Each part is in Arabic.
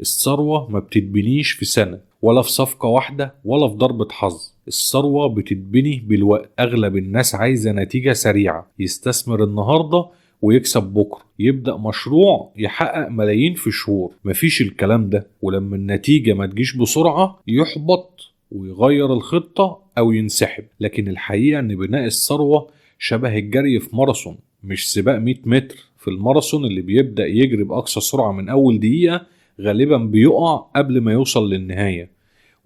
الثروة ما بتتبنيش في سنة ولا في صفقة واحدة ولا في ضربة حظ. الثروة بتتبني بالوقت. أغلب الناس عايزة نتيجة سريعة، يستثمر النهاردة ويكسب بكرة، يبدأ مشروع يحقق ملايين في شهور. مفيش الكلام ده، ولما النتيجة ما تجيش بسرعة يحبط ويغير الخطة أو ينسحب. لكن الحقيقة أن بناء الثروة شبه الجري في ماراثون، مش سباق 100 متر. في الماراثون اللي بيبدأ يجري بأقصى سرعة من أول دقيقة غالبا بيقع قبل ما يوصل للنهاية،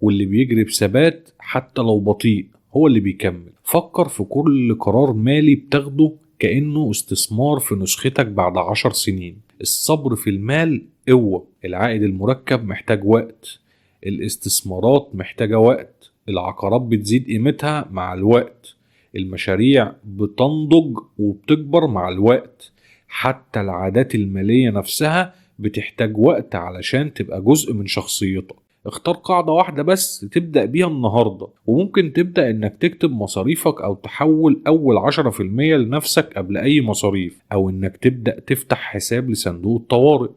واللي بيجري بثبات حتى لو بطيء هو اللي بيكمل. فكر في كل قرار مالي بتاخده كأنه استثمار في نسختك بعد 10 سنين. الصبر في المال قوة. العائد المركب محتاج وقت، الاستثمارات محتاجة وقت، العقارات بتزيد قيمتها مع الوقت، المشاريع بتنضج وبتكبر مع الوقت، حتى العادات المالية نفسها بتحتاج وقت علشان تبقى جزء من شخصيتك. اختار قاعدة واحدة بس تبدأ بيها النهاردة، وممكن تبدأ انك تكتب مصاريفك او تحول اول 10% لنفسك قبل اي مصاريف، او انك تبدأ تفتح حساب لصندوق الطوارئ.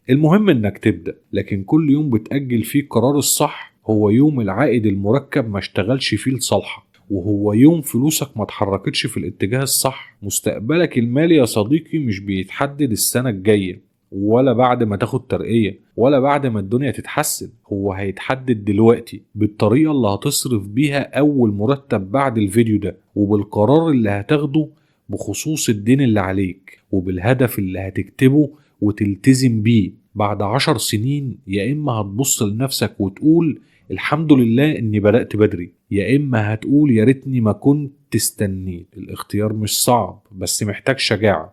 المهم انك تبدأ، لكن كل يوم بتأجل فيه القرار الصح هو يوم العائد المركب ما اشتغلش فيه لصالحك، وهو يوم فلوسك ما اتحركتش في الاتجاه الصح. مستقبلك المالي يا صديقي مش بيتحدد السنة الجاية، ولا بعد ما تاخد ترقية، ولا بعد ما الدنيا تتحسن. هو هيتحدد دلوقتي بالطريقة اللي هتصرف بيها أول مرتب بعد الفيديو ده، وبالقرار اللي هتاخده بخصوص الدين اللي عليك، وبالهدف اللي هتكتبه وتلتزم بيه. بعد 10 سنين يا إما هتبص لنفسك وتقول الحمد لله إني بدأت بدري، يا إما هتقول يا ريتني ما كنت استنيت. الاختيار مش صعب، بس محتاج شجاعة.